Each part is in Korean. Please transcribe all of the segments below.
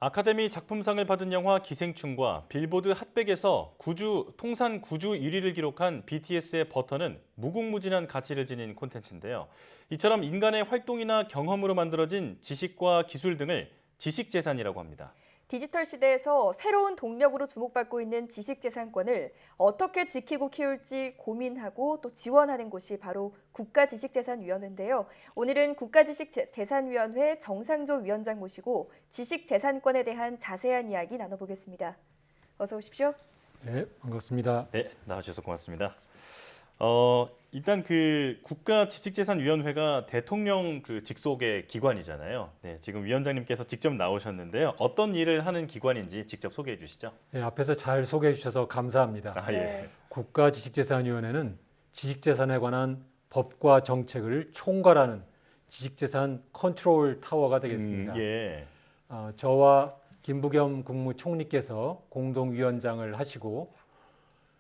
아카데미 작품상을 받은 영화 기생충과 빌보드 핫백에서 통산 구주 1위를 기록한 BTS의 버터는 무궁무진한 가치를 지닌 콘텐츠인데요. 이처럼 인간의 활동이나 경험으로 만들어진 지식과 기술 등을 지식재산이라고 합니다. 디지털 시대에서 새로운 동력으로 주목받고 있는 지식재산권을 어떻게 지키고 키울지 고민하고 또 지원하는 곳이 바로 국가지식재산위원회인데요. 오늘은 국가지식재산위원회 정상조 위원장 모시고 지식재산권에 대한 자세한 이야기 나눠보겠습니다. 어서 오십시오. 네, 반갑습니다. 네, 나와주셔서 고맙습니다. 일단 국가지식재산위원회가 대통령 직속의 기관이잖아요. 네, 지금 위원장님께서 직접 나오셨는데요. 어떤 일을 하는 기관인지 직접 소개해 주시죠. 네, 앞에서 잘 소개해 주셔서 감사합니다. 예. 국가지식재산위원회는 지식재산에 관한 법과 정책을 총괄하는 지식재산 컨트롤 타워가 되겠습니다. 예. 저와 김부겸 국무총리께서 공동위원장을 하시고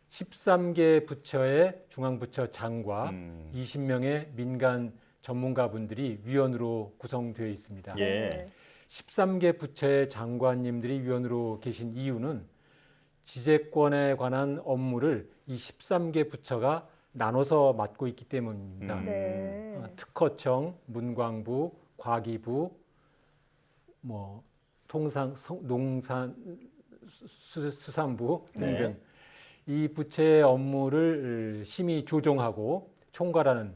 13개 부처의 중앙부처 장과 20명의 민간 전문가분들이 위원으로 구성되어 있습니다. 예. 13개 부처의 장관님들이 위원으로 계신 이유는 지재권에 관한 업무를 이 13개 부처가 나눠서 맡고 있기 때문입니다. 네. 특허청, 문광부, 과기부, 농산수산부 등등 네. 이 부처의 업무를 심의 조정하고 총괄하는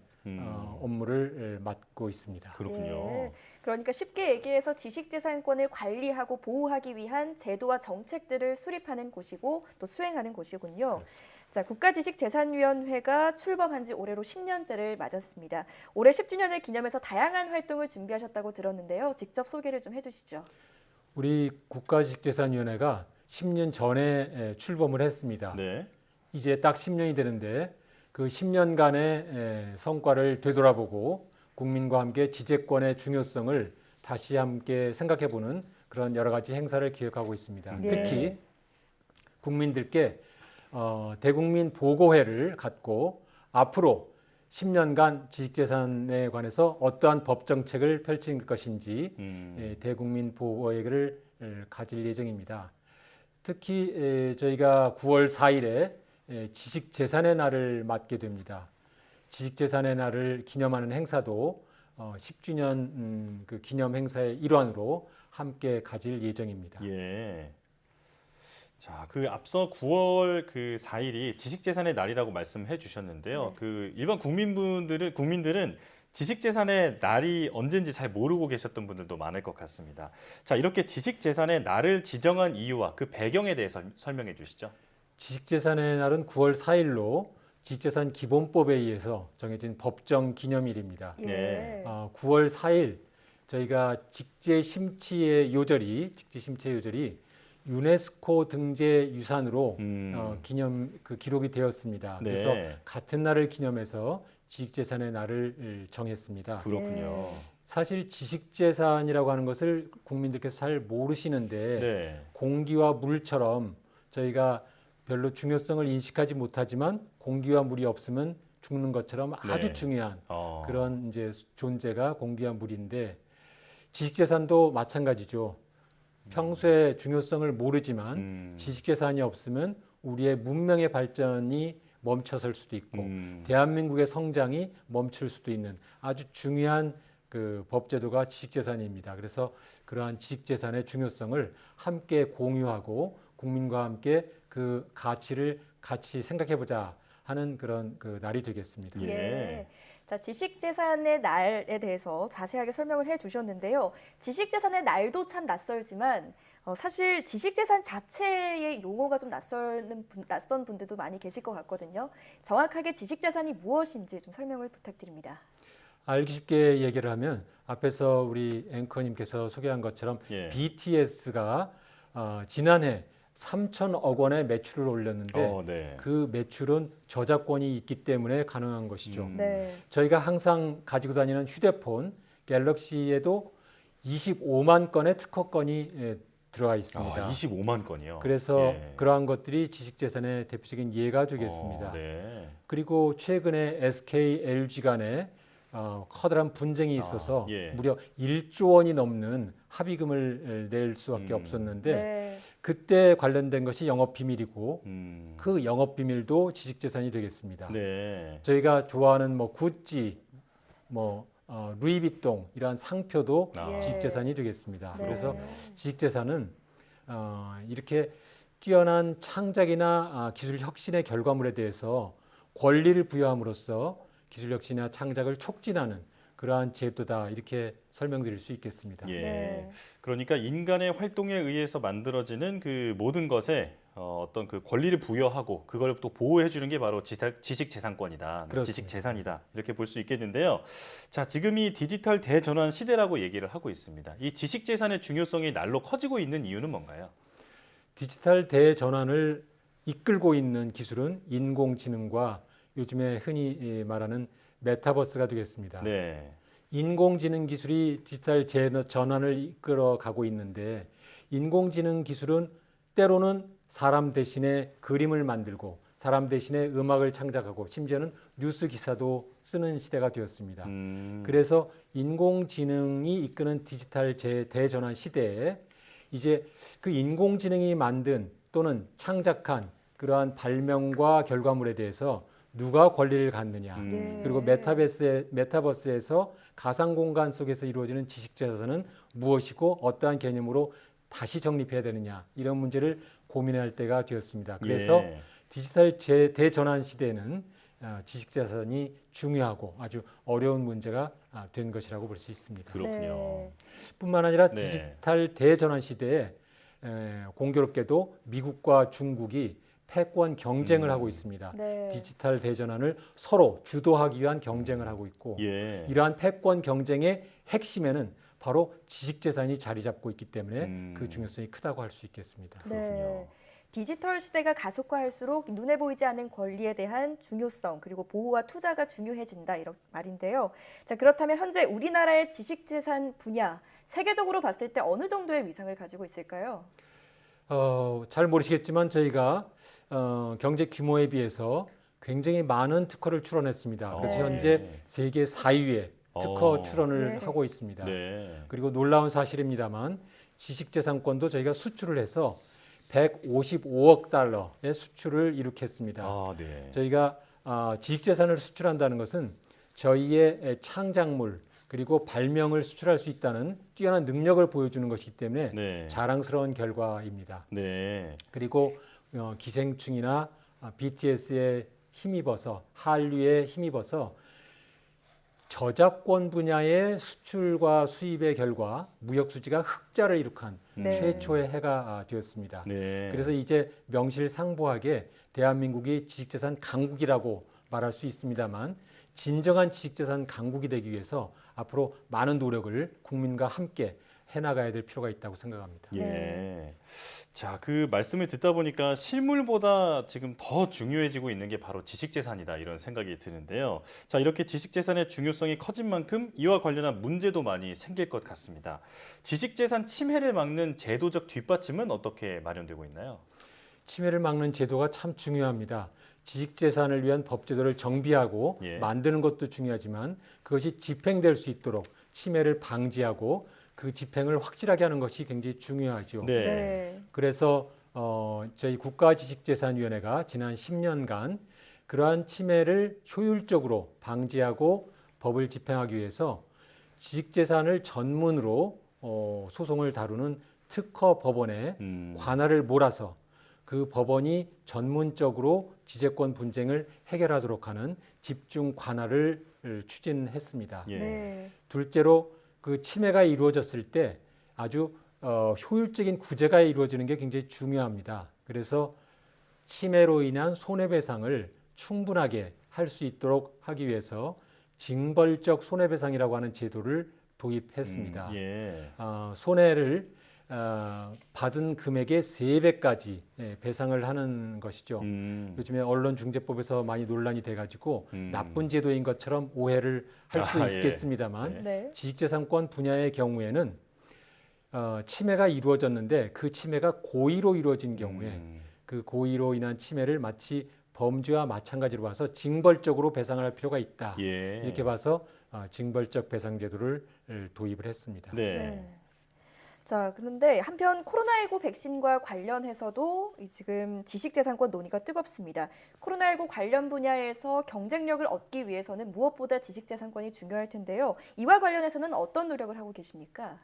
업무를 맡고 있습니다. 그렇군요. 예. 그러니까 쉽게 얘기해서 지식재산권을 관리하고 보호하기 위한 제도와 정책들을 수립하는 곳이고 또 수행하는 곳이군요. 자, 국가지식재산위원회가 출범한 지 올해로 10년째를 맞았습니다. 올해 10주년을 기념해서 다양한 활동을 준비하셨다고 들었는데요. 직접 소개를 좀 해주시죠. 우리 국가지식재산위원회가 10년 전에 출범을 했습니다. 네. 이제 딱 10년이 되는데 그 10년간의 성과를 되돌아보고 국민과 함께 지재권의 중요성을 다시 함께 생각해보는 그런 여러 가지 행사를 기획하고 있습니다. 네. 특히 국민들께 대국민 보고회를 갖고 앞으로 10년간 지식재산에 관해서 어떠한 법정책을 펼칠 것인지 대국민 보고회를 가질 예정입니다. 특히 저희가 9월 4일에 지식재산의 날을 맞게 됩니다. 지식재산의 날을 기념하는 행사도 10주년 그 기념 행사의 일환으로 함께 가질 예정입니다. 예. 자, 앞서 9월 4일이 지식재산의 날이라고 말씀해 주셨는데요. 네. 일반 국민들은 지식재산의 날이 언제인지 잘 모르고 계셨던 분들도 많을 것 같습니다. 자, 이렇게 지식재산의 날을 지정한 이유와 그 배경에 대해서 설명해 주시죠. 지식재산의 날은 9월 4일로 지식재산 기본법에 의해서 정해진 법정 기념일입니다. 네. 9월 4일 저희가 직제심취의 요절이 유네스코 등재 유산으로 기록이 되었습니다. 네. 그래서 같은 날을 기념해서 지식재산의 날을 정했습니다. 그렇군요. 사실 지식재산이라고 하는 것을 국민들께서 잘 모르시는데 네. 공기와 물처럼 저희가 별로 중요성을 인식하지 못하지만 공기와 물이 없으면 죽는 것처럼 아주 네. 중요한 그런 이제 존재가 공기와 물인데 지식재산도 마찬가지죠. 평소에 중요성을 모르지만 지식재산이 없으면 우리의 문명의 발전이 멈춰설 수도 있고 대한민국의 성장이 멈출 수도 있는 아주 중요한 그 법제도가 지식재산입니다. 그래서 그러한 지식재산의 중요성을 함께 공유하고 국민과 함께 그 가치를 같이 생각해보자 하는 그런 날이 되겠습니다. 예. 자, 지식재산의 날에 대해서 자세하게 설명을 해주셨는데요. 지식재산의 날도 참 낯설지만 사실 지식재산 자체의 용어가 좀 낯선 분들도 많이 계실 것 같거든요. 정확하게 지식재산이 무엇인지 좀 설명을 부탁드립니다. 알기 쉽게 얘기를 하면 앞에서 우리 앵커님께서 소개한 것처럼 BTS가 지난해 3천억 원의 매출을 올렸는데 네. 그 매출은 저작권이 있기 때문에 가능한 것이죠. 네. 저희가 항상 가지고 다니는 휴대폰 갤럭시에도 25만 건의 특허권이 들어가 있습니다. 25만 건이요. 그래서 그러한 것들이 지식재산의 대표적인 예가 되겠습니다. 네. 그리고 최근에 SK, LG 간에 커다란 분쟁이 있어서 예. 무려 1조 원이 넘는 합의금을 낼 수밖에 없었는데 네. 그때 관련된 것이 영업 비밀이고 음. 그 영업 비밀도 지식재산이 되겠습니다. 네. 저희가 좋아하는 뭐 구찌, 루이비통 이러한 상표도 아. 지식재산이 되겠습니다. 네. 그래서 지식재산은 이렇게 뛰어난 창작이나 기술 혁신의 결과물에 대해서 권리를 부여함으로써 기술 혁신이나 창작을 촉진하는 그러한 제도다 이렇게 설명드릴 수 있겠습니다. 예. 네. 그러니까 인간의 활동에 의해서 만들어지는 그 모든 것에 어떤 그 권리를 부여하고 그걸 또 보호해 주는 게 바로 지식재산권이다. 그렇습니다. 지식재산이다. 이렇게 볼 수 있겠는데요. 자, 지금 이 디지털 대전환 시대라고 얘기를 하고 있습니다. 이 지식재산의 중요성이 날로 커지고 있는 이유는 뭔가요? 디지털 대전환을 이끌고 있는 기술은 인공지능과 요즘에 흔히 말하는 메타버스가 되겠습니다. 네. 인공지능 기술이 디지털 전환을 이끌어 가고 있는데 인공지능 기술은 때로는 사람 대신에 그림을 만들고 사람 대신에 음악을 창작하고 심지어는 뉴스 기사도 쓰는 시대가 되었습니다. 그래서 인공지능이 이끄는 디지털 대전환 시대에 이제 그 인공지능이 만든 또는 창작한 그러한 발명과 결과물에 대해서 누가 권리를 갖느냐. 네. 그리고 메타버스에서 가상 공간 속에서 이루어지는 지식재산은 무엇이고 어떠한 개념으로 다시 정립해야 되느냐. 이런 문제를 고민할 때가 되었습니다. 그래서 예. 디지털 대전환 시대에는 지식재산이 중요하고 아주 어려운 문제가 된 것이라고 볼 수 있습니다. 그렇군요. 네. 뿐만 아니라 네. 디지털 대전환 시대에 공교롭게도 미국과 중국이 패권 경쟁을 하고 있습니다. 네. 디지털 대전환을 서로 주도하기 위한 경쟁을 하고 있고 예. 이러한 패권 경쟁의 핵심에는 바로 지식재산이 자리 잡고 있기 때문에 그 중요성이 크다고 할 수 있겠습니다. 네. 디지털 시대가 가속화할수록 눈에 보이지 않는 권리에 대한 중요성 그리고 보호와 투자가 중요해진다 이런 말인데요. 자, 그렇다면 현재 우리나라의 지식재산 분야 세계적으로 봤을 때 어느 정도의 위상을 가지고 있을까요? 잘 모르시겠지만 저희가 경제 규모에 비해서 굉장히 많은 특허를 출원했습니다. 그래서 네. 현재 세계 4위의 특허 출원을 네. 하고 있습니다. 네. 그리고 놀라운 사실입니다만 지식재산권도 저희가 수출을 해서 155억 달러의 수출을 이룩했습니다. 아, 네. 저희가 지식재산을 수출한다는 것은 저희의 창작물 그리고 발명을 수출할 수 있다는 뛰어난 능력을 보여주는 것이기 때문에 네. 자랑스러운 결과입니다. 네. 그리고 기생충이나 BTS에 힘입어서 한류에 힘입어서 저작권 분야의 수출과 수입의 결과 무역 수지가 흑자를 이룩한 네. 최초의 해가 되었습니다. 네. 그래서 이제 명실상부하게 대한민국이 지식재산 강국이라고 말할 수 있습니다만 진정한 지식재산 강국이 되기 위해서 앞으로 많은 노력을 국민과 함께 해나가야 될 필요가 있다고 생각합니다. 예. 네. 자, 그 말씀을 듣다 보니까 실물보다 지금 더 중요해지고 있는 게 바로 지식재산이다 이런 생각이 드는데요. 자, 이렇게 지식재산의 중요성이 커진 만큼 이와 관련한 문제도 많이 생길 것 같습니다. 지식재산 침해를 막는 제도적 뒷받침은 어떻게 마련되고 있나요? 침해를 막는 제도가 참 중요합니다. 지식재산을 위한 법제도를 정비하고 예. 만드는 것도 중요하지만 그것이 집행될 수 있도록 침해를 방지하고 그 집행을 확실하게 하는 것이 굉장히 중요하죠. 네. 네. 그래서 저희 국가지식재산위원회가 지난 10년간 그러한 침해를 효율적으로 방지하고 법을 집행하기 위해서 지식재산을 전문으로 소송을 다루는 특허 법원에 관할을 몰아서 그 법원이 전문적으로 지재권 분쟁을 해결하도록 하는 집중 관할을 추진했습니다. 예. 네. 둘째로 그 침해가 이루어졌을 때 아주 효율적인 구제가 이루어지는 게 굉장히 중요합니다. 그래서 침해로 인한 손해배상을 충분하게 할 수 있도록 하기 위해서 징벌적 손해배상이라고 하는 제도를 도입했습니다. 예. 손해를 받은 금액의 3배까지 배상을 하는 것이죠. 요즘에 언론중재법에서 많이 논란이 돼가지고 나쁜 제도인 것처럼 오해를 할 수 예. 있겠습니다만 네. 지식재산권 분야의 경우에는 침해가 이루어졌는데 그 침해가 고의로 이루어진 경우에 그 고의로 인한 침해를 마치 범죄와 마찬가지로 봐서 징벌적으로 배상을 할 필요가 있다. 예. 이렇게 봐서 징벌적 배상 제도를 도입을 했습니다. 네. 네. 자, 그런데 한편 코로나19 백신과 관련해서도 지금 지식재산권 논의가 뜨겁습니다. 코로나19 관련 분야에서 경쟁력을 얻기 위해서는 무엇보다 지식재산권이 중요할 텐데요. 이와 관련해서는 어떤 노력을 하고 계십니까?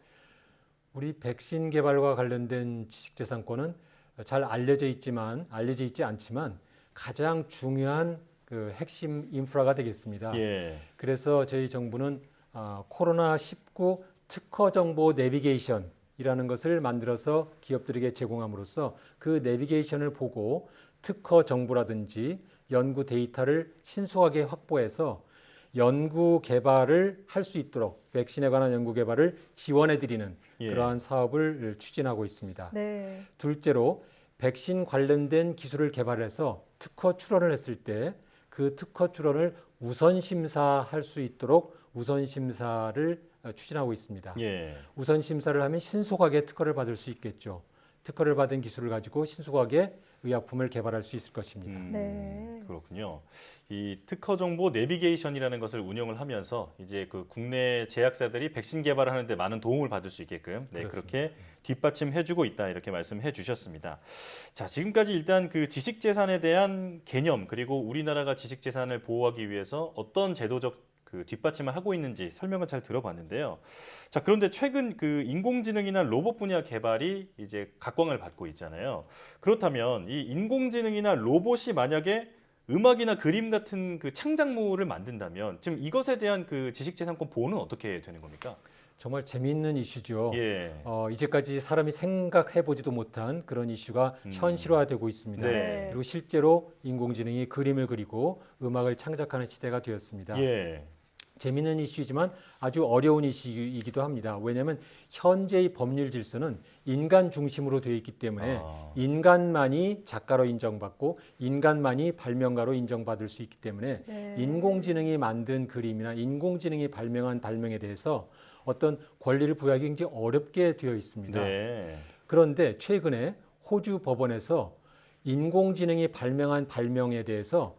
우리 백신 개발과 관련된 지식재산권은 잘 알려져 있지 않지만 가장 중요한 그 핵심 인프라가 되겠습니다. 예. 그래서 저희 정부는 코로나19 특허 정보 내비게이션이라는 것을 만들어서 기업들에게 제공함으로써 그 내비게이션을 보고 특허 정보라든지 연구 데이터를 신속하게 확보해서 연구 개발을 할 수 있도록 백신에 관한 연구 개발을 지원해 드리는 예. 그러한 사업을 추진하고 있습니다. 네. 둘째로 백신 관련된 기술을 개발해서 특허 출원을 했을 때 그 특허 출원을 우선 심사할 수 있도록 우선 심사를 추진하고 있습니다. 예. 우선 심사를 하면 신속하게 특허를 받을 수 있겠죠. 특허를 받은 기술을 가지고 신속하게 의약품을 개발할 수 있을 것입니다. 네. 그렇군요. 이 특허 정보 내비게이션이라는 것을 운영을 하면서 이제 그 국내 제약사들이 백신 개발을 하는데 많은 도움을 받을 수 있게끔 네, 그렇습니다. 그렇게 뒷받침해주고 있다 이렇게 말씀해 주셨습니다. 자, 지금까지 일단 그 지식재산에 대한 개념 그리고 우리나라가 지식재산을 보호하기 위해서 어떤 제도적 그 뒷받침을 하고 있는지 설명을 잘 들어봤는데요. 자, 그런데 최근 그 인공지능이나 로봇 분야 개발이 이제 각광을 받고 있잖아요. 그렇다면 이 인공지능이나 로봇이 만약에 음악이나 그림 같은 그 창작물을 만든다면 지금 이것에 대한 그 지식재산권 보호는 어떻게 되는 겁니까? 정말 재미있는 이슈죠. 예. 이제까지 사람이 생각해보지도 못한 그런 이슈가 현실화되고 있습니다. 네. 그리고 실제로 인공지능이 그림을 그리고 음악을 창작하는 시대가 되었습니다. 예. 재미있는 이슈이지만 아주 어려운 이슈이기도 합니다. 왜냐하면 현재의 법률 질서는 인간 중심으로 되어 있기 때문에 인간만이 작가로 인정받고 인간만이 발명가로 인정받을 수 있기 때문에 네. 인공지능이 만든 그림이나 인공지능이 발명한 발명에 대해서 어떤 권리를 부여하기 굉장히 어렵게 되어 있습니다. 네. 그런데 최근에 호주 법원에서 인공지능이 발명한 발명에 대해서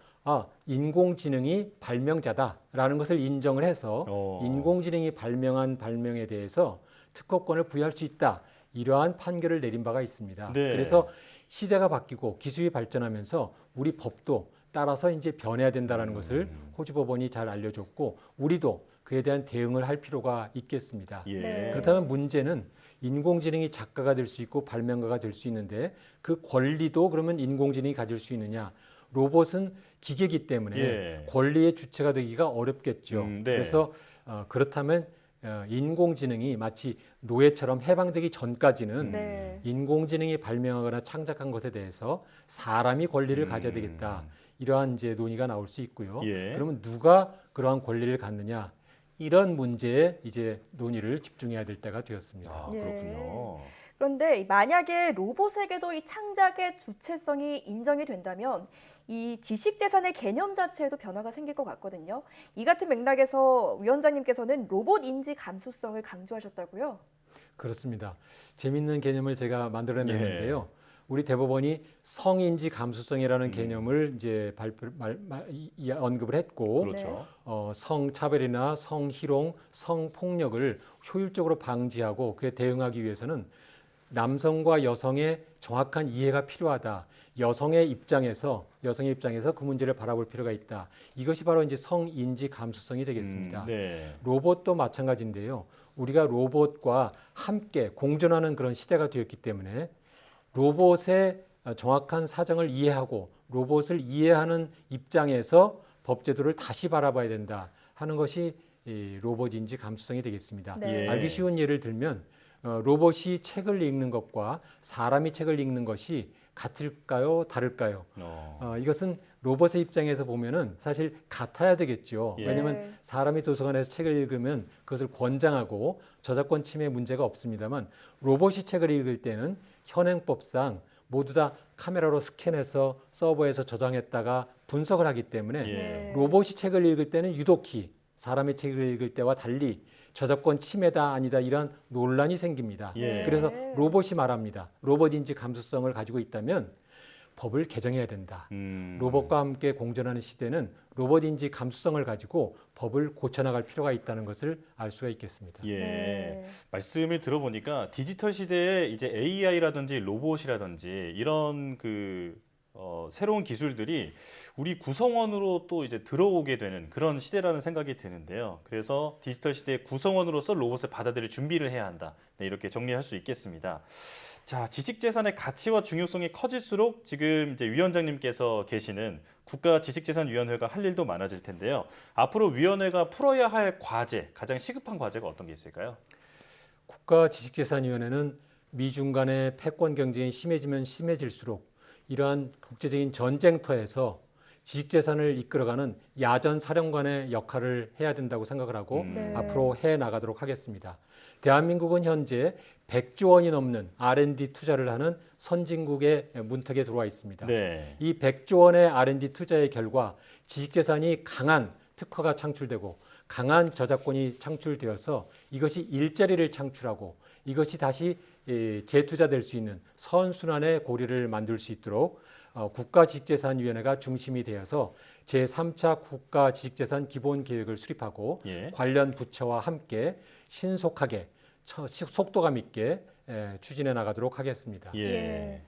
인공지능이 발명자다라는 것을 인정을 해서 인공지능이 발명한 발명에 대해서 특허권을 부여할 수 있다. 이러한 판결을 내린 바가 있습니다. 네. 그래서 시대가 바뀌고 기술이 발전하면서 우리 법도 따라서 이제 변해야 된다는 것을 호주 법원이 잘 알려줬고 우리도 그에 대한 대응을 할 필요가 있겠습니다. 예. 네. 그렇다면 문제는 인공지능이 작가가 될 수 있고 발명가가 될 수 있는데 그 권리도 그러면 인공지능이 가질 수 있느냐? 로봇은 기계이기 때문에 예. 권리의 주체가 되기가 어렵겠죠. 네. 그래서 그렇다면 인공지능이 마치 노예처럼 해방되기 전까지는 네. 인공지능이 발명하거나 창작한 것에 대해서 사람이 권리를 가져야 되겠다. 이러한 이제 논의가 나올 수 있고요. 예. 그러면 누가 그러한 권리를 갖느냐? 이런 문제에 이제 논의를 집중해야 될 때가 되었습니다. 예. 그렇군요. 그런데 만약에 로봇에게도 이 창작의 주체성이 인정이 된다면 이 지식재산의 개념 자체에도 변화가 생길 것 같거든요. 이 같은 맥락에서 위원장님께서는 로봇 인지 감수성을 강조하셨다고요? 그렇습니다. 재밌는 개념을 제가 만들어냈는데요. 예. 우리 대법원이 성인지 감수성이라는 개념을 이제 언급을 했고, 그렇죠. 성차별이나 성희롱, 성폭력을 효율적으로 방지하고 그에 대응하기 위해서는 남성과 여성의 정확한 이해가 필요하다. 여성의 입장에서 그 문제를 바라볼 필요가 있다. 이것이 바로 이제 성인지 감수성이 되겠습니다. 네. 로봇도 마찬가지인데요. 우리가 로봇과 함께 공존하는 그런 시대가 되었기 때문에 로봇의 정확한 사정을 이해하고 로봇을 이해하는 입장에서 법제도를 다시 바라봐야 된다 하는 것이 이 로봇인지 감수성이 되겠습니다. 네. 알기 쉬운 예를 들면 로봇이 책을 읽는 것과 사람이 책을 읽는 것이 같을까요? 다를까요? 이것은 로봇의 입장에서 보면은 사실 같아야 되겠죠. 예. 왜냐하면 사람이 도서관에서 책을 읽으면 그것을 권장하고 저작권 침해 문제가 없습니다만 로봇이 책을 읽을 때는 현행법상 모두 다 카메라로 스캔해서 서버에서 저장했다가 분석을 하기 때문에 예. 로봇이 책을 읽을 때는 유독히 사람의 책을 읽을 때와 달리 저작권 침해다 아니다 이런 논란이 생깁니다. 예. 그래서 로봇이 말합니다. 로봇인지 감수성을 가지고 있다면 법을 개정해야 된다. 음. 로봇과 함께 공존하는 시대는 로봇인지 감수성을 가지고 법을 고쳐나갈 필요가 있다는 것을 알 수가 있겠습니다. 예. 네. 말씀을 들어보니까 디지털 시대에 이제 AI라든지 로봇이라든지 이런 새로운 기술들이 우리 구성원으로 또 이제 들어오게 되는 그런 시대라는 생각이 드는데요. 그래서 디지털 시대의 구성원으로서 로봇을 받아들일 준비를 해야 한다. 네, 이렇게 정리할 수 있겠습니다. 자, 지식재산의 가치와 중요성이 커질수록 지금 이제 위원장님께서 계시는 국가지식재산위원회가 할 일도 많아질 텐데요. 앞으로 위원회가 풀어야 할 과제, 가장 시급한 과제가 어떤 게 있을까요? 국가지식재산위원회는 미중 간의 패권 경쟁이 심해지면 심해질수록 이러한 국제적인 전쟁터에서 지식재산을 이끌어가는 야전 사령관의 역할을 해야 된다고 생각을 하고 네. 앞으로 해 나가도록 하겠습니다. 대한민국은 현재 100조 원이 넘는 R&D 투자를 하는 선진국의 문턱에 들어와 있습니다. 네. 이 100조 원의 R&D 투자의 결과 지식재산이 강한 특허가 창출되고 강한 저작권이 창출되어서 이것이 일자리를 창출하고 이것이 다시 재투자될 수 있는 선순환의 고리를 만들 수 있도록 국가지식재산위원회가 중심이 되어서 제3차 국가지식재산 기본계획을 수립하고 예. 관련 부처와 함께 신속하게 속도감 있게 추진해 나가도록 하겠습니다. 예. 예.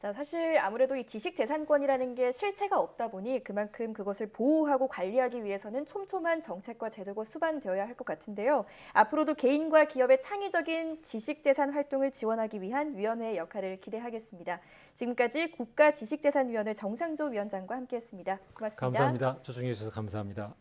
자, 사실 아무래도 이 지식재산권이라는 게 실체가 없다 보니 그만큼 그것을 보호하고 관리하기 위해서는 촘촘한 정책과 제도가 수반되어야 할 것 같은데요. 앞으로도 개인과 기업의 창의적인 지식재산 활동을 지원하기 위한 위원회의 역할을 기대하겠습니다. 지금까지 국가지식재산위원회 정상조 위원장과 함께했습니다. 고맙습니다. 감사합니다. 초청해 주셔서 감사합니다.